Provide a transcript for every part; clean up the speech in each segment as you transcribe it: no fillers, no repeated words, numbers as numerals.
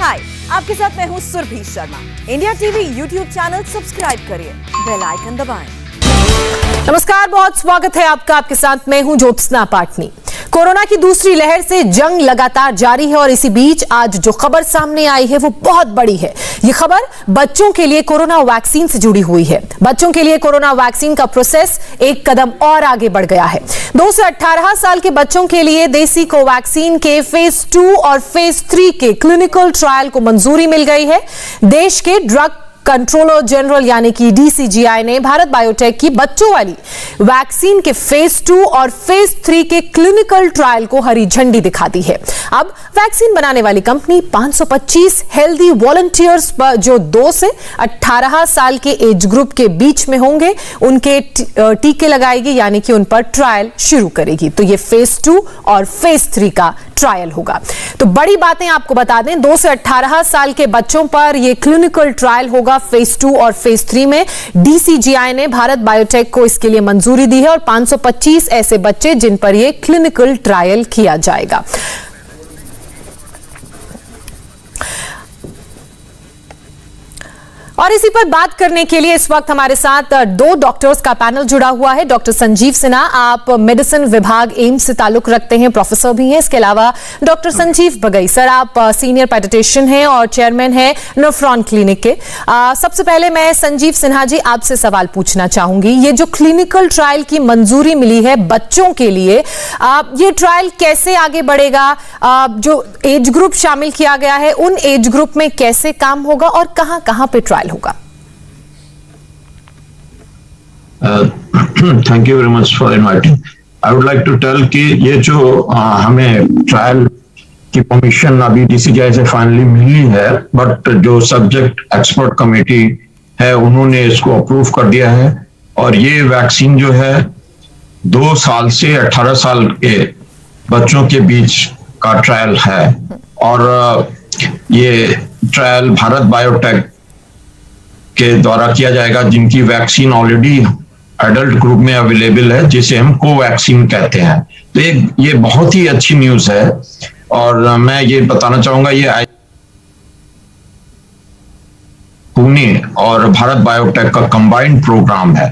हाय, आपके साथ मैं हूँ Surabhi Sharma. India TV YouTube channel subscribe करिए, बेल आइकन दबाएं। नमस्कार, बहुत स्वागत है आपका। आपके साथ मैं हूँ ज्योत्सना पाटनी। कोरोना की दूसरी लहर से जंग लगातार जारी है और इसी बीच आज जो खबर सामने आई है वो बहुत बड़ी है। ये खबर बच्चों के लिए कोरोना वैक्सीन से जुड़ी हुई है। बच्चों के लिए कोरोना वैक्सीन का प्रोसेस एक कदम और आगे बढ़ गया है। 2 से 18 साल के बच्चों के लिए देसी कोवैक्सीन के फेज 2 और फेज 3 के क्लिनिकल ट्रायल को मंजूरी मिल गई है। देश के ड्रग कंट्रोलर जनरल यानी कि डीसीजीआई ने भारत बायोटेक की बच्चों वाली वैक्सीन के फेज 2 और फेज 3 के क्लिनिकल ट्रायल को हरी झंडी दिखा दी है। अब वैक्सीन बनाने वाली कंपनी 525 हेल्दी वॉलंटियर्स पर जो 2 से 18 साल के एज ग्रुप के बीच में होंगे उनके टीके लगाएगी, यानी कि उन पर ट्रायल शुरू करेगी। तो ये फेज 2 और फेज 3 का ट्रायल होगा। तो बड़ी बातें आपको बता दें, 2 से 18 साल के बच्चों पर यह क्लिनिकल ट्रायल होगा फेज 2 और फेज 3 में। डीसीजीआई ने भारत बायोटेक को इसके लिए मंजूरी दी है और 525 ऐसे बच्चे जिन पर यह क्लिनिकल ट्रायल किया जाएगा। और इसी पर बात करने के लिए इस वक्त हमारे साथ 2 डॉक्टर्स का पैनल जुड़ा हुआ है। डॉक्टर संजीव सिन्हा, आप मेडिसिन विभाग एम्स से ताल्लुक रखते हैं, प्रोफेसर भी हैं। इसके अलावा डॉक्टर संजीव बगई सर, आप सीनियर पेडिट्रिशियन हैं और चेयरमैन हैं नेफ्रॉन क्लिनिक के। सबसे पहले मैं संजीव सिन्हा जी आपसे सवाल पूछना चाहूंगी। ये जो क्लिनिकल ट्रायल की मंजूरी मिली है बच्चों के लिए, ये ट्रायल कैसे आगे बढ़ेगा? जो एज ग्रुप शामिल किया गया है उन एज ग्रुप में कैसे काम होगा और कहां पे ट्रायल होगा? Thank you very much for inviting. I would like to tell कि ये जो हमें ट्रायल की परमिशन अभी डीसीजीआई से फाइनली मिली है, बट जो सब्जेक्ट एक्सपर्ट कमेटी है उन्होंने इसको अप्रूव कर दिया है। और ये वैक्सीन जो है 2 साल से 18 साल के बच्चों के बीच का ट्रायल है। और ये ट्रायल भारत बायोटेक के द्वारा किया जाएगा, जिनकी वैक्सीन ऑलरेडी एडल्ट ग्रुप में अवेलेबल है, जिसे हम कोवैक्सीन कहते हैं। तो ये बहुत ही अच्छी न्यूज है। और मैं ये बताना चाहूंगा, ये पुणे और भारत बायोटेक का कंबाइंड प्रोग्राम है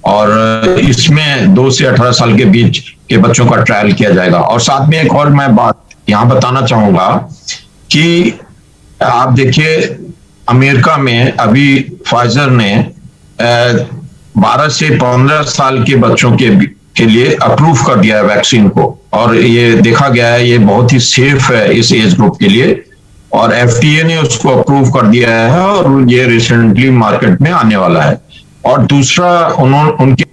और इसमें 2 से 18 साल के बीच के बच्चों का ट्रायल किया जाएगा। और साथ में एक और मैं बात यहां बताना चाहूंगा कि आप देखिए, अमेरिका में अभी फाइजर ने 12 से 15 साल के बच्चों के लिए अप्रूव कर दिया है वैक्सीन को। और ये देखा गया है ये बहुत ही सेफ है इस एज ग्रुप के लिए। और एफडीए ने उसको अप्रूव कर दिया है और ये रिसेंटली मार्केट में आने वाला है। और दूसरा, उनके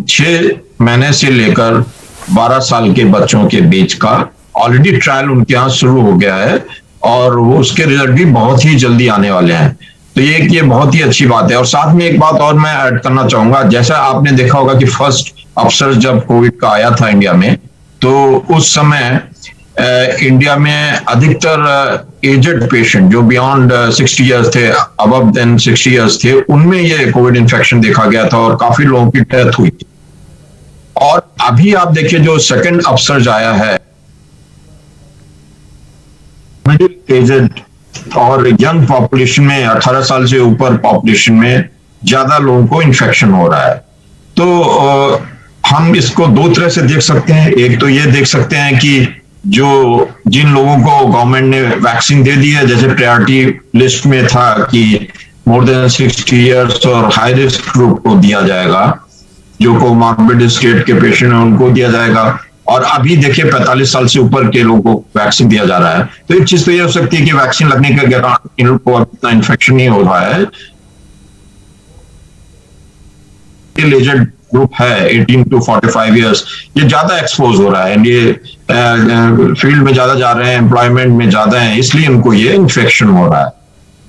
6 महीने से लेकर 12 साल के बच्चों के बीच का ऑलरेडी ट्रायल उनके यहाँ शुरू हो गया है और वो उसके रिजल्ट भी बहुत ही जल्दी आने वाले हैं। तो ये बहुत ही अच्छी बात है। और साथ में एक बात और मैं ऐड करना चाहूंगा, जैसा आपने देखा होगा कि फर्स्ट अवसर जब कोविड का आया था इंडिया में, तो उस समय इंडिया में अधिकतर एजेड पेशेंट जो बियॉन्ड 60 इयर्स थे, अबव देन 60 इयर्स थे, उनमें ये कोविड इन्फेक्शन देखा गया था और काफी लोगों की डेथ हुई थी। और अभी आप देखिए जो सेकेंड अपसर्ज आया है, मिडिल एजेड और यंग पॉपुलेशन में, 18 साल से ऊपर पॉपुलेशन में ज्यादा लोगों को इन्फेक्शन हो रहा है। तो हम इसको 2 तरह से देख सकते हैं। एक तो ये देख सकते हैं कि जिन लोगों को गवर्नमेंट ने वैक्सीन दे दी है, जैसे प्रायोरिटी लिस्ट में था कि मोर देन 60 इयर्स और हाई रिस्क ग्रुप को दिया जाएगा, जो कोमॉर्बिड स्टेट के पेशेंट हैं उनको दिया जाएगा। और अभी देखिए 45 साल से ऊपर के लोगों को वैक्सीन दिया जा रहा है। तो एक चीज तो ये हो सकती है कि वैक्सीन लगने के कारण इनको इतना इन्फेक्शन नहीं हो रहा है। एजेड ग्रुप है 18 to 45 इयर्स, ये ज्यादा एक्सपोज हो रहा है, ये फील्ड में ज्यादा जा रहे हैं, एम्प्लॉयमेंट में ज्यादा है, इसलिए इनको ये इन्फेक्शन हो रहा है।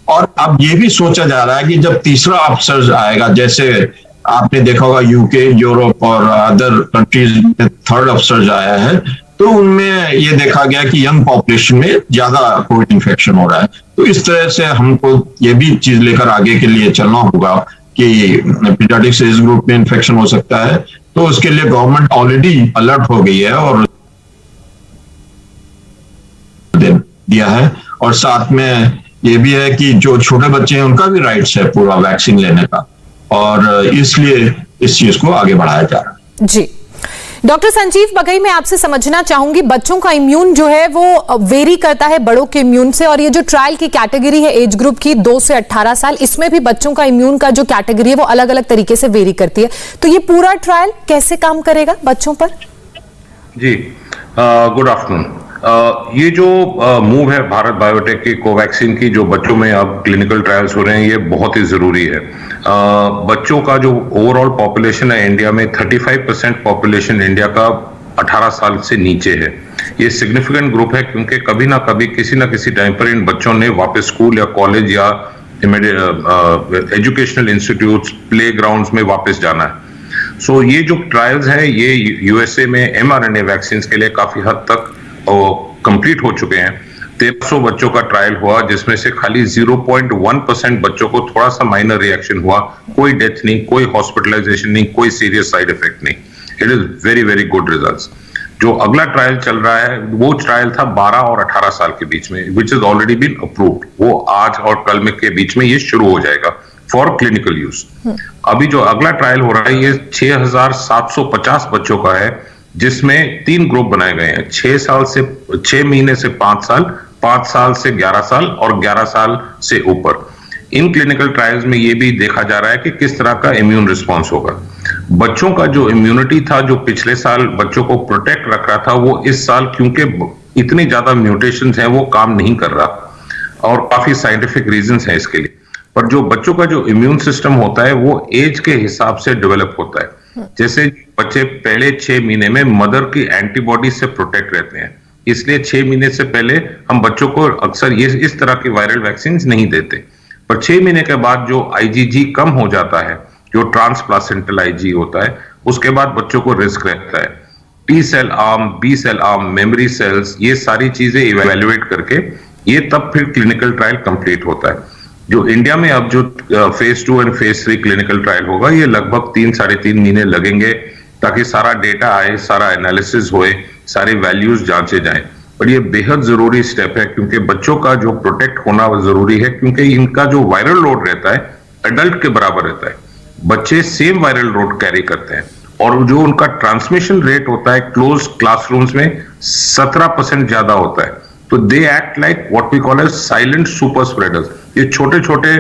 और अब ये भी सोचा जा रहा है कि जब तीसरा अपसर्ज आएगा, जैसे आपने देखा होगा यूके, यूरोप और अदर कंट्रीज में थर्ड अपसर्ज आया है, तो उनमें ये देखा गया कि यंग पॉपुलेशन में ज्यादा कोविड इन्फेक्शन हो रहा है। तो इस तरह से हमको ये भी चीज लेकर आगे के लिए चलना होगा कि पीडियाट्रिक्स एज ग्रुप में इन्फेक्शन हो सकता है। तो उसके लिए गवर्नमेंट ऑलरेडी अलर्ट हो गई है और दिया है। और साथ में ये भी है कि जो छोटे बच्चे हैं उनका भी राइट्स है पूरा वैक्सीन लेने का, और इसलिए इस चीज को आगे बढ़ाया जा रहा है। जी, डॉक्टर संजीव बघेई, मैं आपसे समझना चाहूंगी, बच्चों का इम्यून जो है वो वेरी करता है बड़ों के इम्यून से, और ये जो ट्रायल की कैटेगरी है एज ग्रुप की 2 से 18 साल, इसमें भी बच्चों का इम्यून का जो कैटेगरी है वो अलग अलग तरीके से वेरी करती है, तो ये पूरा ट्रायल कैसे काम करेगा बच्चों पर? जी, गुड आफ्टरनून। ये जो मूव है भारत बायोटेक की कोवैक्सीन की, जो बच्चों में अब क्लिनिकल ट्रायल्स हो रहे हैं, ये बहुत ही जरूरी है। बच्चों का जो ओवरऑल पॉपुलेशन है इंडिया में, 35% पॉपुलेशन इंडिया का 18 साल से नीचे है। ये सिग्निफिकेंट ग्रुप है क्योंकि कभी ना कभी किसी ना किसी टाइम पर इन बच्चों ने वापस स्कूल या कॉलेज या एजुकेशनल इंस्टीट्यूट्स, प्ले ग्राउंड्स में वापस जाना है। सो ये जो ट्रायल्स हैं ये यूएसए में mRNA वैक्सीन के लिए काफी हद तक कंप्लीट हो चुके हैं। 1300 बच्चों का ट्रायल हुआ जिसमें से खाली 0.1% बच्चों को थोड़ा सा माइनर रिएक्शन हुआ, कोई डेथ नहीं, कोई हॉस्पिटलाइजेशन नहीं, कोई सीरियस साइड इफेक्ट नहीं। It is very very good results. जो अगला ट्रायल चल रहा है वो ट्रायल था 12 और 18 साल के बीच में, which is already been approved. वो आज और कल में के बीच में ये शुरू हो जाएगा फॉर क्लिनिकल यूज। अभी जो अगला ट्रायल हो रहा है ये 6750 बच्चों का है, जिसमें 3 ग्रुप बनाए गए हैं, 6 महीने से 5 साल, 5 साल से 11 साल और 11 साल से ऊपर। इन क्लिनिकल ट्रायल्स में ये भी देखा जा रहा है कि किस तरह का इम्यून रिस्पॉन्स होगा। बच्चों का जो इम्यूनिटी था, जो पिछले साल बच्चों को प्रोटेक्ट रख रहा था, वो इस साल क्योंकि इतनी ज्यादा म्यूटेशंस हैं वो काम नहीं कर रहा, और काफी साइंटिफिक रीजंस हैं इसके लिए। पर जो बच्चों का जो इम्यून सिस्टम होता है वो एज के हिसाब से डेवलप होता है। जैसे बच्चे पहले 6 महीने में मदर की एंटीबॉडी से प्रोटेक्ट रहते हैं, इसलिए 6 महीने से पहले हम बच्चों को अक्सर ये इस तरह की वायरल वैक्सीन नहीं देते। पर 6 महीने के बाद जो आईजीजी कम हो जाता है, जो ट्रांसप्लासेंटल आईजी होता है, उसके बाद बच्चों को रिस्क रहता है। T cell arm, B cell arm, memory cells, ये सारी चीजें इवेल्युएट करके ये तब फिर क्लिनिकल ट्रायल कंप्लीट होता है। जो इंडिया में अब जो phase 2 and phase 3 clinical trial होगा, ये लगभग 3-3.5 महीने लगेंगे ताकि सारा डेटा आए, सारा एनालिसिस होए, सारे वैल्यूज जांचे जाएं। पर ये बेहद जरूरी स्टेप है क्योंकि बच्चों का जो प्रोटेक्ट होना जरूरी है, क्योंकि इनका जो वायरल लोड रहता है एडल्ट के बराबर रहता है। बच्चे सेम वायरल लोड कैरी करते हैं, और जो उनका ट्रांसमिशन रेट होता है क्लोज क्लासरूम्स में 17% ज्यादा होता है। तो they act like what we call as silent super spreaders. ये छोटे छोटे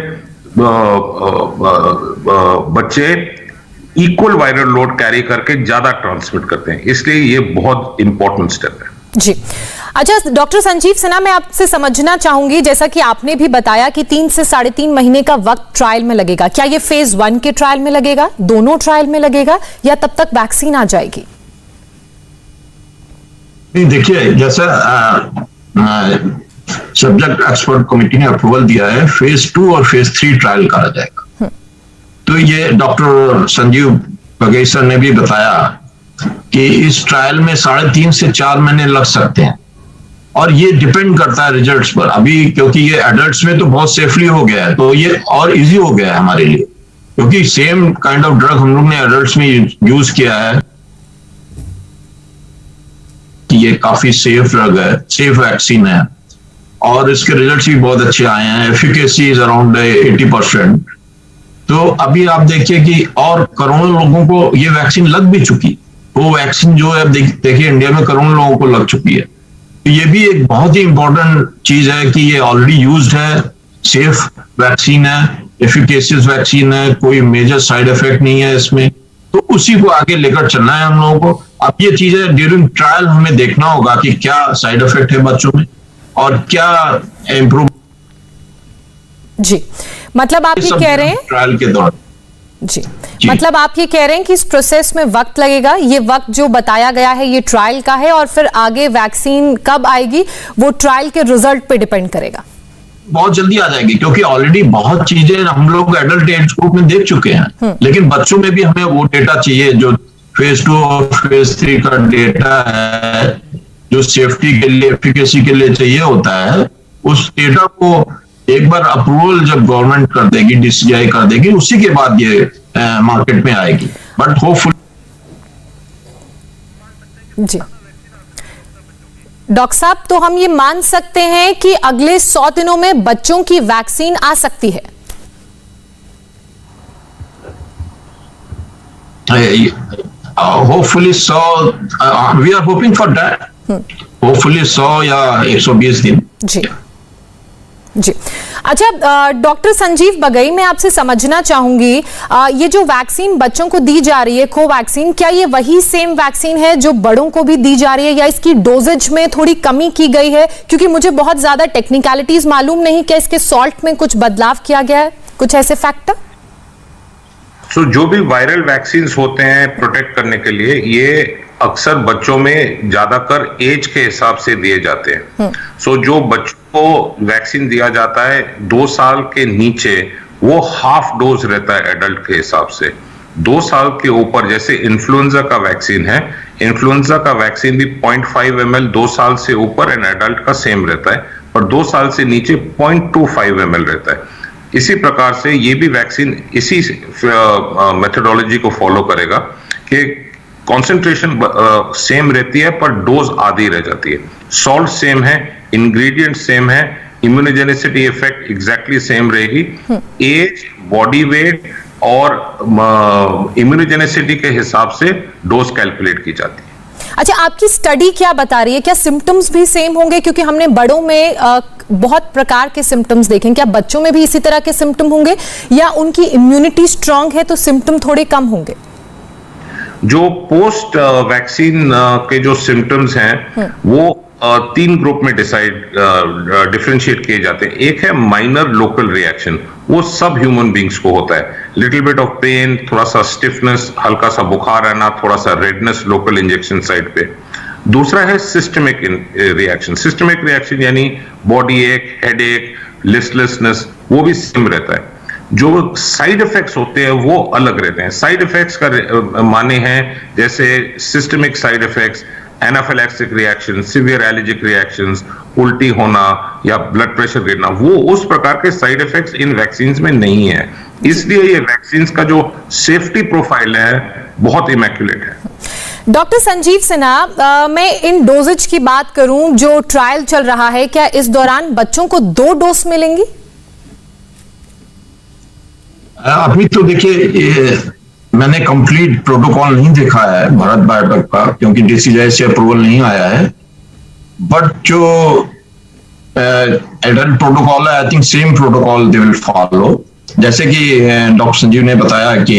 बच्चे इक्वल वायरल लोड कैरी करके ज्यादा ट्रांसमिट करते हैं, इसलिए ये बहुत इंपॉर्टेंट स्टेप है। जी, अच्छा डॉक्टर संजीव सिन्हा, मैं आपसे समझना चाहूंगी, जैसा कि आपने भी बताया कि 3 से 3.5 महीने का वक्त ट्रायल में लगेगा, क्या ये फेज 1 के ट्रायल में लगेगा, दोनों ट्रायल में लगेगा, या तब तक वैक्सीन आ जाएगी? देखिए, जैसा सब्जेक्ट एक्सपर्ट कमेटी ने अप्रूवल दिया है, फेज 2 और फेज 3 ट्रायल करा जाएगा। तो ये डॉक्टर संजीव बघेई सर ने भी बताया कि इस ट्रायल में 3.5 से 4 महीने लग सकते हैं, और ये डिपेंड करता है रिजल्ट्स पर। अभी क्योंकि ये एडल्ट्स में तो बहुत सेफली हो गया है, तो ये और इजी हो गया है हमारे लिए, क्योंकि सेम काइंड ऑफ ड्रग हम लोग ने एडल्ट्स में यूज किया है कि ये काफी सेफ ड्रग है, सेफ वैक्सीन है, और इसके रिजल्ट्स भी बहुत अच्छे आए हैं। Efficacy is around 80%। तो अभी आप देखिए कि और करोड़ों लोगों को ये वैक्सीन लग भी चुकी। वो वैक्सीन जो है देखिए इंडिया में करोड़ों लोगों को लग चुकी है। तो ये भी एक बहुत ही इंपॉर्टेंट चीज है कि ये ऑलरेडी यूज्ड है, सेफ वैक्सीन है, एफिकेशियस वैक्सीन है, कोई मेजर साइड इफेक्ट नहीं है इसमें। तो उसी को आगे लेकर चलना है हम लोगों को। अब ये चीजें ड्यूरिंग ट्रायल हमें देखना होगा कि क्या साइड इफेक्ट है बच्चों में और क्या इम्प्रूव। जी, मतलब आप ये कह रहे हैं ट्रायल के दौरान। जी, मतलब आप ये कह रहे हैं कि इस प्रोसेस में वक्त लगेगा। ये वक्त जो बताया गया है ये ट्रायल का है, और फिर आगे वैक्सीन कब आएगी वो ट्रायल के रिजल्ट पे डिपेंड करेगा। बहुत जल्दी आ जाएगी, क्योंकि ऑलरेडी बहुत चीजें हम लोग एडल्ट एज ग्रुप में देख चुके हैं, लेकिन बच्चों में भी हमें वो डेटा चाहिए जो फेज 2 और फेज 3 का डेटा है, जो सेफ्टी के लिए, एफिकेसी के लिए चाहिए होता है। उस डेटा को एक बार अप्रूवल जब गवर्नमेंट कर देगी, डीसीजीआई कर देगी, उसी के बाद ये मार्केट में आएगी। But hopeful. जी, डॉक्टर साहब, तो हम ये मान सकते हैं कि अगले 100 दिनों में बच्चों की वैक्सीन आ सकती है? Hopefully 100, we are hoping for that. Hopefully 100 या 120 दिन। जी जी। अच्छा, डॉक्टर संजीव बगई, मैं आपसे समझना चाहूंगी, ये जो वैक्सीन बच्चों को दी जा रही है कोवैक्सीन, क्या ये वही सेम वैक्सीन है जो बड़ों को भी दी जा रही है, या इसकी डोजेज में थोड़ी कमी की गई है? क्योंकि मुझे बहुत ज्यादा टेक्निकलिटीज मालूम नहीं, क्या इसके सॉल्ट में कुछ बदलाव किया गया है, कुछ ऐसे फैक्टर? जो भी वायरल वैक्सीन होते हैं प्रोटेक्ट करने के लिए, ये अक्सर बच्चों में ज्यादातर एज के हिसाब से दिए जाते हैं। जो बच्चों को वैक्सीन दिया जाता है 2 साल के नीचे, वो हाफ डोज रहता है एडल्ट के हिसाब से। 2 साल के ऊपर, जैसे इन्फ्लुएंजा का वैक्सीन है, इन्फ्लुएंजा का वैक्सीन भी 0.5 ml 2 साल से ऊपर एंड एडल्ट का सेम रहता है, और 2 साल से नीचे 0.25 ml रहता है। इसी प्रकार से ये भी वैक्सीन इसी मेथोडोलॉजी को फॉलो करेगा कि कॉन्सेंट्रेशन सेम रहती है पर डोज आधी रह जाती है। सॉल्ट सेम है, इंग्रेडिएंट सेम है, इम्यूनोजेनिसिटी इफेक्ट एग्जैक्टली सेम रहेगी। एज, बॉडी वेट और इम्यूनोजेनिसिटी के हिसाब से डोज कैलकुलेट की जाती है। अच्छा, आपकी स्टडी क्या बता रही है? क्या सिम्टम्स भी सेम होंगे? क्योंकि हमने बड़ों में बहुत प्रकार के सिम्टम्स देखे, क्या बच्चों में भी इसी तरह के सिम्टम होंगे, या उनकी इम्यूनिटी स्ट्रांग है तो सिम्टम थोड़े कम होंगे? जो पोस्ट वैक्सीन के जो सिम्टम्स हैं वो 3 ग्रुप में डिफरेंशिएट किए जाते हैं। एक है माइनर लोकल रिएक्शन, वो सब ह्यूमन बींग्स को होता है। लिटिल बिट ऑफ पेन, थोड़ा सा स्टिफनेस, हल्का सा बुखार आना, थोड़ा सा रेडनेस लोकल इंजेक्शन साइड पे। दूसरा है सिस्टमिक रिएक्शन। सिस्टमिक रिएक्शन यानी बॉडी एक, हेड एक, लिस्टलेसनेस, वो भी सेम रहता है। जो साइड इफेक्ट्स होते हैं वो अलग रहते हैं। साइड इफेक्ट्स का माने हैं जैसे systemic side effects, anaphylactic reaction, severe allergic reactions, उल्टी होना या ब्लड प्रेशर गिरना, वो उस प्रकार के साइड इफेक्ट्स इन वैक्सीन्स में नहीं है। इसलिए ये वैक्सीन्स का जो सेफ्टी प्रोफाइल है बहुत इमैक्युलेट है। डॉक्टर संजीव सिन्हा, मैं इन डोजेज की बात करूं, जो ट्रायल चल रहा है, क्या इस दौरान बच्चों को 2 डोज मिलेंगी? अभी तो देखिए, मैंने कंप्लीट प्रोटोकॉल नहीं देखा है भारत बायोटेक का, क्योंकि डीसीजीआई से अप्रूवल नहीं आया है। बट जो एडल्ट प्रोटोकॉल है, I think same protocol they will follow. जैसे कि डॉक्टर संजीव ने बताया कि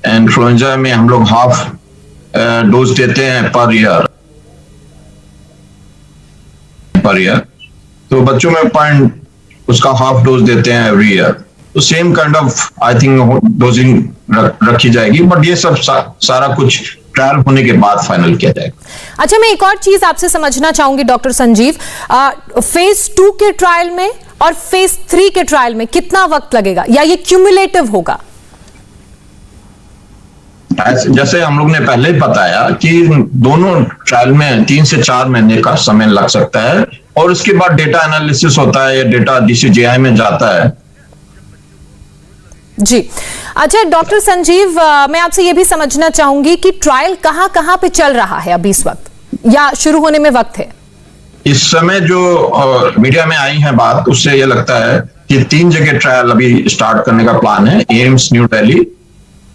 इन्फ्लुएंजा में हम लोग हाफ डोज देते हैं पर ईयर, तो बच्चों में उसका हाफ डोज देते हैं एवरी ईयर। तो same kind of I think dosing रखी जाएगी, बट ये सब सारा कुछ ट्रायल होने के बाद फाइनल किया जाएगा। अच्छा, मैं एक और चीज आपसे समझना चाहूंगी डॉक्टर संजीव, फेज 2 के ट्रायल में और फेज 3 के ट्रायल में कितना वक्त लगेगा, या ये क्यूमुलेटिव होगा? जैसे हम लोग ने पहले ही बताया कि दोनों ट्रायल में 3 से 4 महीने का समय लग सकता है, और उसके बाद डेटा एनालिसिस होता है या डेटा डीसीजीआई में जाता है। जी। अच्छा डॉक्टर संजीव, मैं आपसे यह भी समझना चाहूंगी कि ट्रायल कहां पे चल रहा है अभी इस वक्त, या शुरू होने में वक्त है? इस समय जो मीडिया में आई है बात, उससे यह लगता है कि 3 जगह ट्रायल अभी स्टार्ट करने का प्लान है। AIIMS new Delhi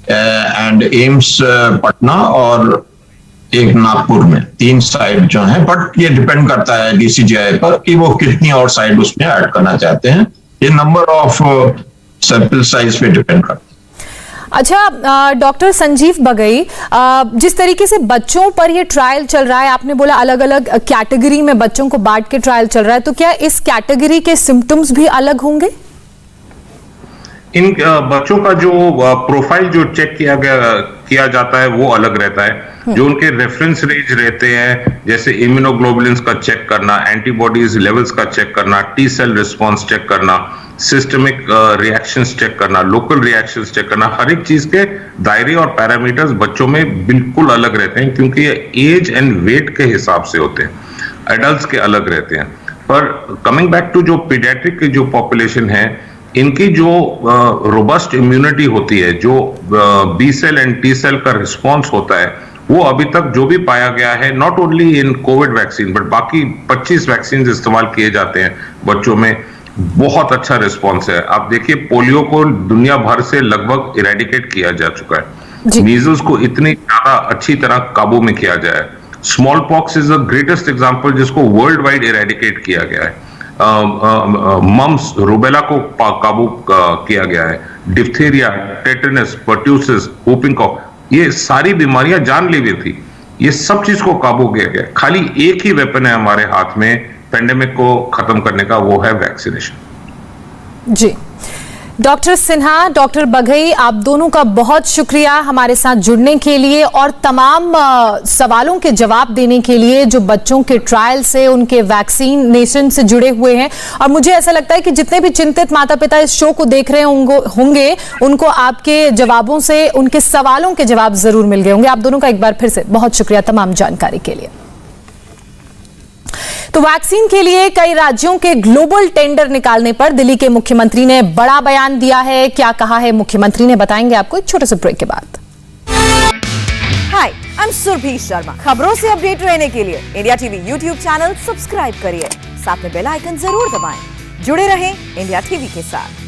and AIIMS Patna और एक नागपुर में, 3 साइड जो है। बट ये डिपेंड करता है डीसीजीआई पर कि वो कितनी और साइड उसमें ऐड करना चाहते हैं। ये नंबर ऑफ सैंपल साइज पे डिपेंड करता है। अच्छा डॉक्टर संजीव बगई, जिस तरीके से बच्चों पर ये ट्रायल चल रहा है, आपने बोला अलग अलग कैटेगरी में बच्चों को बांट के ट्रायल चल रहा है, तो क्या इस कैटेगरी के सिम्टम्स भी अलग होंगे? इन बच्चों का जो प्रोफाइल जो चेक किया जाता है वो अलग रहता है। जो उनके रेफरेंस रेंज रहते हैं, जैसे इम्यूनोग्लोबुलिन्स का चेक करना, एंटीबॉडीज लेवल्स का चेक करना, टी सेल रिस्पॉन्स चेक करना, सिस्टमिक रिएक्शंस चेक करना, लोकल रिएक्शंस चेक करना, हर एक चीज के दायरे और पैरामीटर्स बच्चों में बिल्कुल अलग रहते हैं, क्योंकि ये एज एंड वेट के हिसाब से होते हैं। एडल्ट्स के अलग रहते हैं। पर कमिंग बैक टू जो पीडियाट्रिक की जो पॉपुलेशन है, इनकी जो रोबस्ट इम्यूनिटी होती है, जो B cell and T cell का रिस्पॉन्स होता है, वो अभी तक जो भी पाया गया है, not only in Covid vaccine but बाकी 25 वैक्सीन इस्तेमाल किए जाते हैं बच्चों में, बहुत अच्छा रिस्पॉन्स है। आप देखिए, पोलियो को दुनिया भर से लगभग इरेडिकेट किया जा चुका है, मीजल्स को इतनी ज्यादा अच्छी तरह काबू में किया जाए, small pox is the greatest example जिसको वर्ल्ड वाइड इरेडिकेट किया गया है, मम्स रूबेला को काबू किया गया है, diphtheria, tetanus, pertussis, whooping cough, ये सारी बीमारियां जानलेवा थी, ये सब चीज को काबू किया गया। खाली एक ही वेपन है हमारे हाथ में पेंडेमिक को खत्म करने का, वो है वैक्सीनेशन। जी, डॉक्टर सिन्हा, डॉक्टर बघेई, आप दोनों का बहुत शुक्रिया हमारे साथ जुड़ने के लिए और तमाम सवालों के जवाब देने के लिए जो बच्चों के ट्रायल से, उनके वैक्सीनेशन से जुड़े हुए हैं। और मुझे ऐसा लगता है कि जितने भी चिंतित माता पिता इस शो को देख रहे होंगे उनको आपके जवाबों से, उनके सवालों के जवाब जरूर मिल गए होंगे। आप दोनों का एक बार फिर से बहुत शुक्रिया तमाम जानकारी के लिए। तो वैक्सीन के लिए कई राज्यों के ग्लोबल टेंडर निकालने पर दिल्ली के मुख्यमंत्री ने बड़ा बयान दिया है। क्या कहा है मुख्यमंत्री ने, बताएंगे आपको एक छोटे से ब्रेक के बाद। हाय, आई एम सुरभि शर्मा। खबरों से अपडेट रहने के लिए India TV YouTube channel subscribe करिए, साथ में बेल आइकन जरूर दबाएं। जुड़े रहें इंडिया टीवी के साथ।